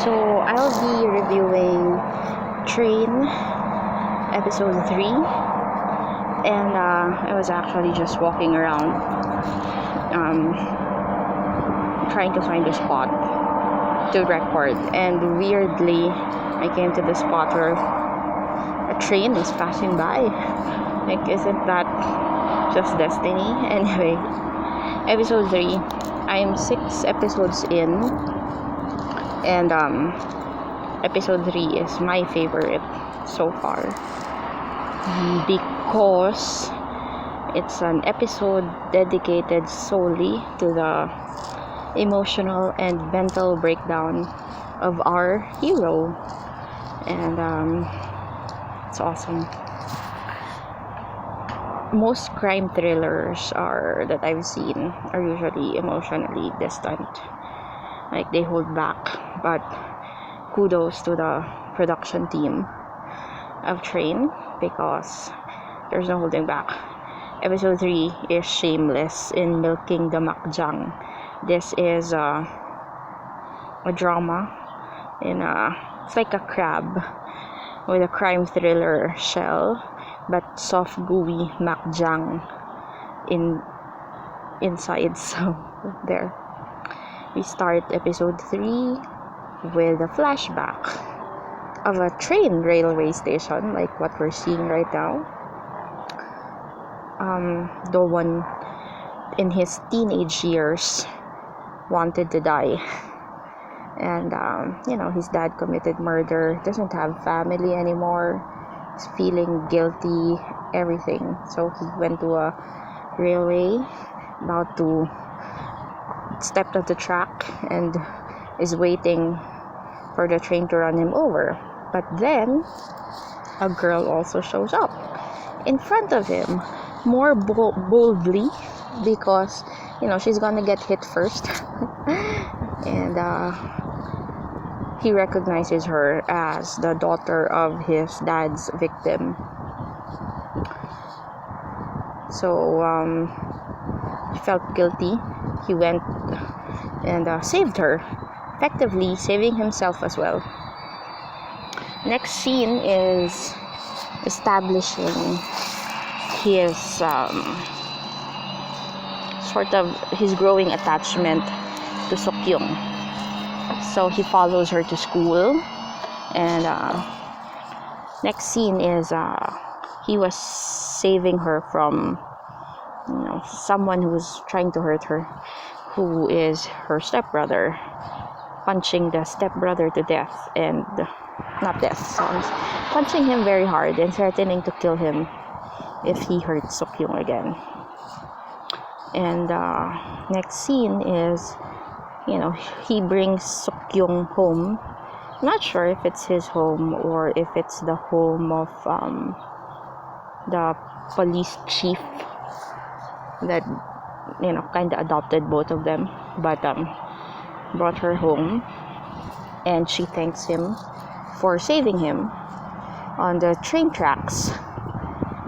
So I'll be reviewing Train episode 3, and I was actually just walking around trying to find a spot to record, and weirdly I came to the spot where a train is passing by. Like, isn't that just destiny? Anyway, episode 3, I'm 6 episodes in, and episode 3 is my favorite so far because it's an episode dedicated solely to the emotional and mental breakdown of our hero, and it's awesome. Most crime thrillers that I've seen are usually emotionally distant, like they hold back, but kudos to the production team of Train because there's no holding back. Episode 3 is shameless in milking the makjang. This is a drama it's like a crab with a crime thriller shell, but soft gooey makjang inside. So there, we start episode 3 with a flashback of a train railway station, like what we're seeing right now. Do-won in his teenage years wanted to die, and his dad committed murder, doesn't have family anymore, is feeling guilty, everything. So he went to a railway, about to step on the track, and is waiting for the train to run him over. But then a girl also shows up in front of him, more boldly, because she's gonna get hit first. And he recognizes her as the daughter of his dad's victim. So he felt guilty. He went and saved her, effectively saving himself as well. Next scene is establishing his his growing attachment to Seo Kyung. So he follows her to school, and next scene is he was saving her from someone who was trying to hurt her, who is her stepbrother, punching the stepbrother to death, and not death, sorry, punching him very hard and threatening to kill him if he hurts Seo Kyung again. And next scene is he brings Seo Kyung home. Not sure if it's his home or if it's the home of the police chief that kind of adopted both of them, but brought her home, and she thanks him for saving him on the train tracks.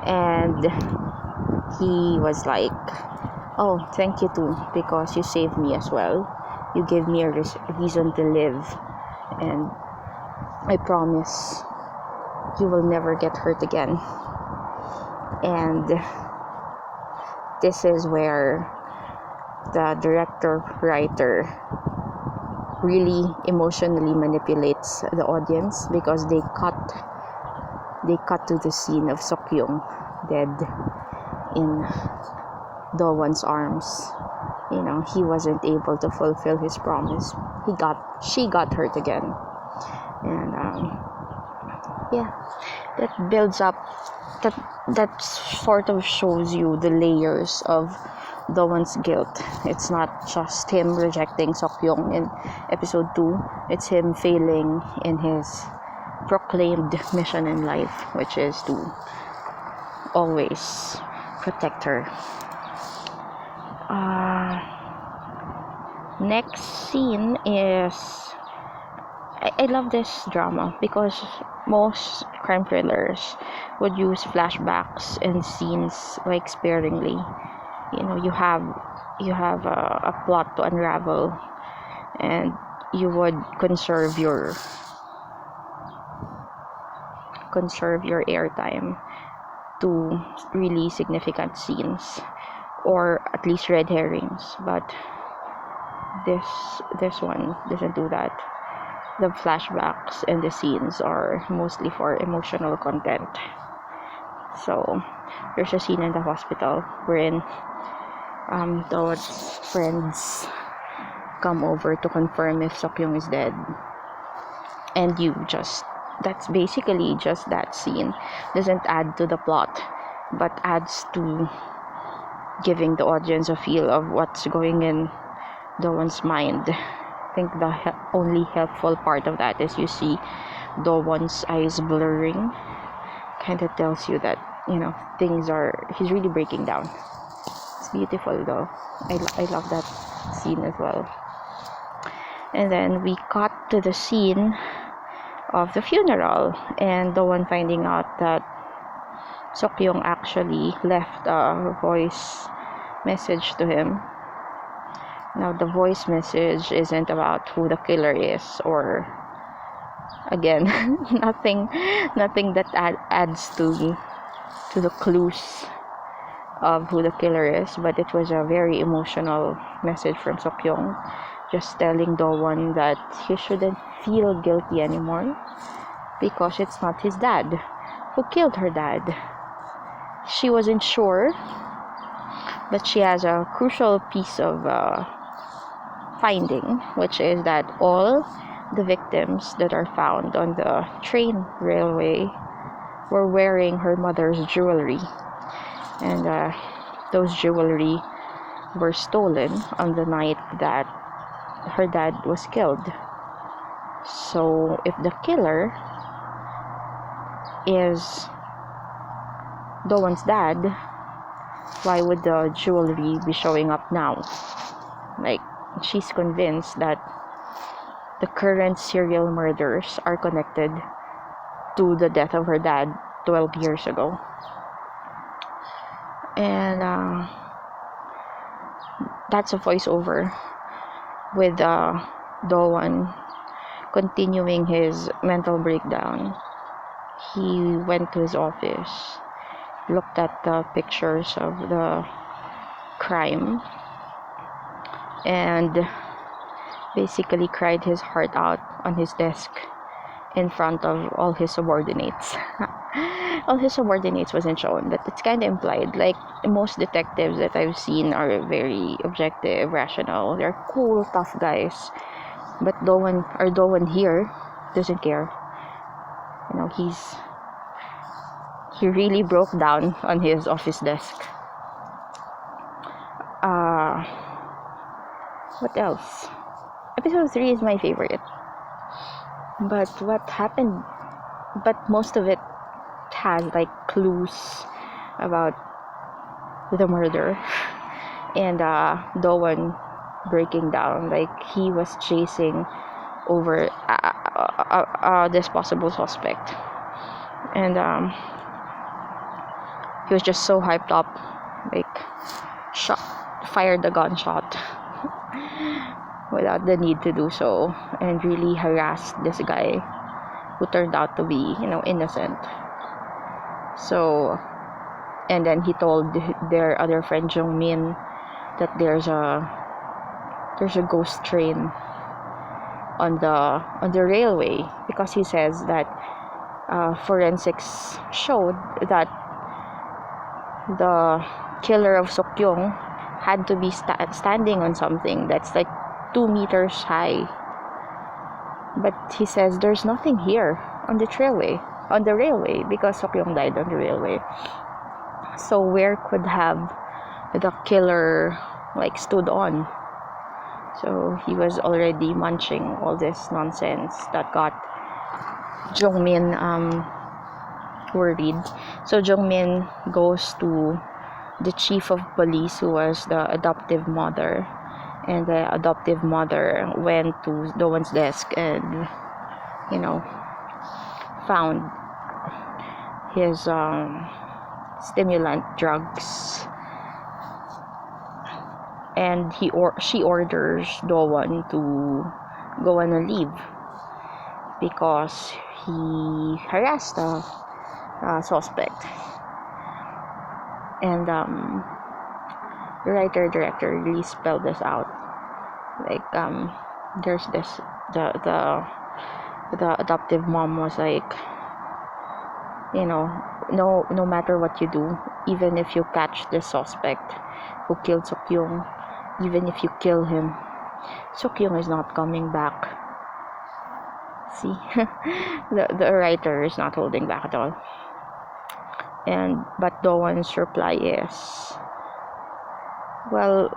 And he was like, "Oh, thank you too, because you saved me as well. You gave me a reason to live, and I promise you will never get hurt again." And this is where the director-writer really emotionally manipulates the audience, because they cut to the scene of Seo Kyung dead in Do-won's arms. He wasn't able to fulfill his promise. She got hurt again, and that builds up. That sort of shows you the layers of Do-won's guilt. It's not just him rejecting Seo Kyung in episode 2. It's him failing in his proclaimed mission in life, which is to always protect her. Next scene is, I love this drama because most crime thrillers would use flashbacks and scenes like sparingly. You have a plot to unravel, and you would conserve your airtime to really significant scenes, or at least red herrings. But this one doesn't do that. The flashbacks and the scenes are mostly for emotional content. So there's a scene in the hospital wherein the friends come over to confirm if Seo Kyung is dead, and that's basically just that scene. Doesn't add to the plot, but adds to giving the audience a feel of what's going in Do-won's mind. I think the only helpful part of that is you see Do-won's eyes blurring. Kind of tells you that, he's really breaking down. It's beautiful though. I love that scene as well. And then we cut to the scene of the funeral, and Do-won finding out that Seo Kyung actually left a voice message to him. Now the voice message isn't about who the killer is, or again, nothing that adds to the clues of who the killer is, but it was a very emotional message from Seo Kyung, just telling Do-won that he shouldn't feel guilty anymore because it's not his dad who killed her dad. She wasn't sure, but she has a crucial piece of finding, which is that all the victims that are found on the train railway were wearing her mother's jewelry, and those jewelry were stolen on the night that her dad was killed. So if the killer is Do-won's dad, why would the jewelry be showing up now? Like, she's convinced that the current serial murders are connected to the death of her dad 12 years ago. And that's a voiceover with Do-won continuing his mental breakdown. He went to his office, looked at the pictures of the crime, and basically cried his heart out on his desk in front of all his subordinates. All his subordinates wasn't shown, but it's kind of implied. Like, most detectives that I've seen are very objective, rational. They're cool, tough guys. But Do-won here doesn't care. He really broke down on his office desk. What else? Episode 3 is my favorite. But what happened? But most of it has like clues about the murder, and Do-won breaking down. Like, he was chasing over this possible suspect, and he was just so hyped up, like fired the gunshot without the need to do so, and really harassed this guy who turned out to be, innocent. So, and then he told their other friend Jung-min that there's a ghost train on the railway, because he says that forensics showed that the killer of Seo Kyung had to be standing on something that's like 2 meters high. But he says there's nothing here on the railway, because Seo Kyung died on the railway. So where could have the killer like stood on? So he was already munching all this nonsense that got Jung-min worried. So Jung-min goes to the chief of police, who was the adoptive mother, and the adoptive mother went to Do-won's desk and found his stimulant drugs, and she orders Do-won to go on a leave because he harassed a suspect. And the writer-director really spelled this out. Like, there's this, the adoptive mom was like, no matter what you do, even if you catch the suspect who killed Seo Kyung, even if you kill him, Seo Kyung is not coming back. See, the writer is not holding back at all. But Do-won's reply is, well,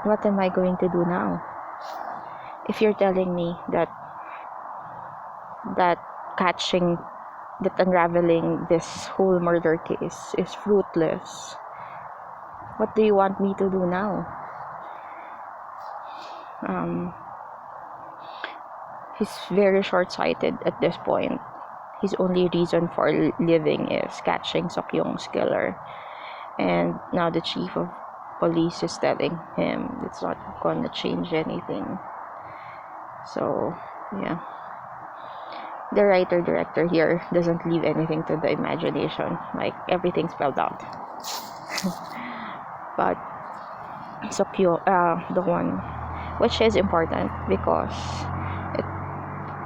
what am I going to do now? If you're telling me that unraveling this whole murder case is fruitless, what do you want me to do now? He's very short-sighted at this point. His only reason for living is catching Seo Kyung's killer. And now the chief of police is telling him it's not gonna change anything. So, yeah. The writer-director here doesn't leave anything to the imagination. Like, everything's spelled out. But Seo Kyung, the one, which is important because it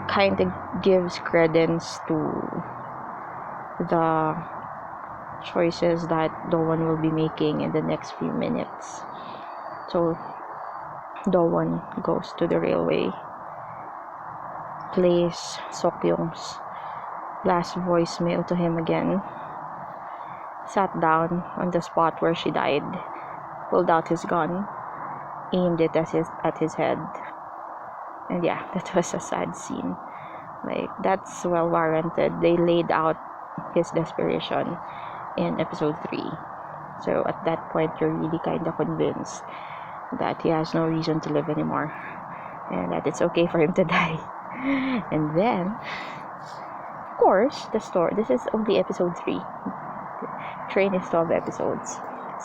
kind of gives credence to the choices that Do-won will be making in the next few minutes. So Do-won goes to the railway, plays Seo Kyung's last voicemail to him again, sat down on the spot where she died, pulled out his gun, aimed it at his head. And yeah, that was a sad scene. Like, that's well warranted. They laid out his desperation in episode 3. So at that point, you're really kind of convinced that he has no reason to live anymore, and that it's okay for him to die. And then, of course, the story. This is only episode 3. The train is 12 episodes.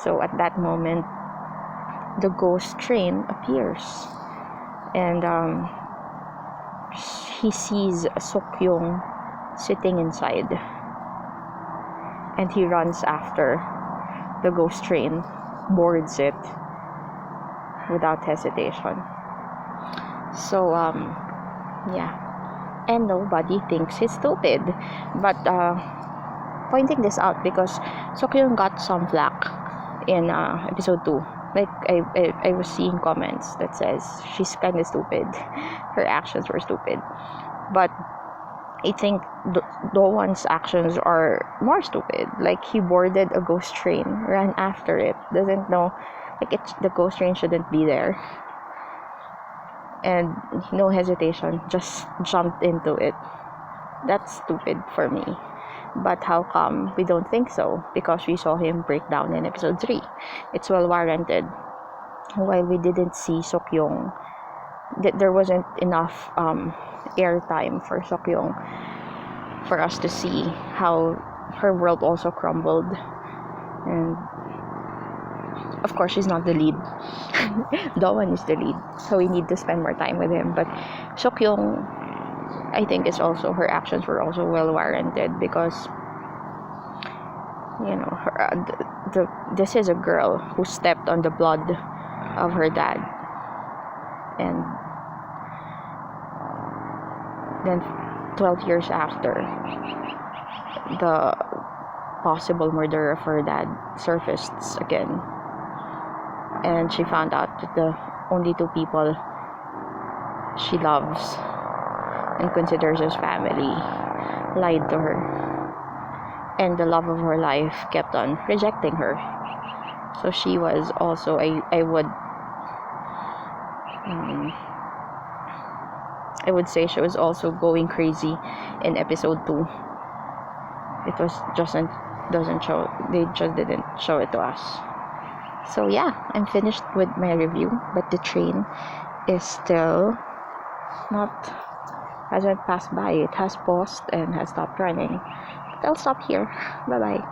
So at that moment, the ghost train appears, and he sees Seo Kyung sitting inside, and he runs after the ghost train, boards it without hesitation. So yeah, and nobody thinks he's stupid. But pointing this out because Seo Kyung got some flack in episode 2. Like, I was seeing comments that says she's kind of stupid, her actions were stupid. But I think Do-won's actions are more stupid. Like, he boarded a ghost train, ran after it, doesn't know, like, the ghost train shouldn't be there, and no hesitation, just jumped into it. That's stupid for me. But how come we don't think so? Because we saw him break down in episode 3. It's well warranted. While we didn't see Seo Kyung, there wasn't enough airtime for Seo Kyung for us to see how her world also crumbled. And of course, she's not the lead. Do-won is the lead, so we need to spend more time with him. But Seo Kyung, I think, is also, her actions were also well warranted because, this is a girl who stepped on the blood of her dad, and then 12 years after, the possible murderer of her dad surfaced again, and she found out that the only 2 people she loves and considers as family lied to her, and the love of her life kept on rejecting her. So she was also, I would say she was also going crazy in episode 2. It was doesn't show, they just didn't show it to us. So yeah, I'm finished with my review, but the train is still hasn't passed by. It has paused and has stopped running. But I'll stop here. Bye bye.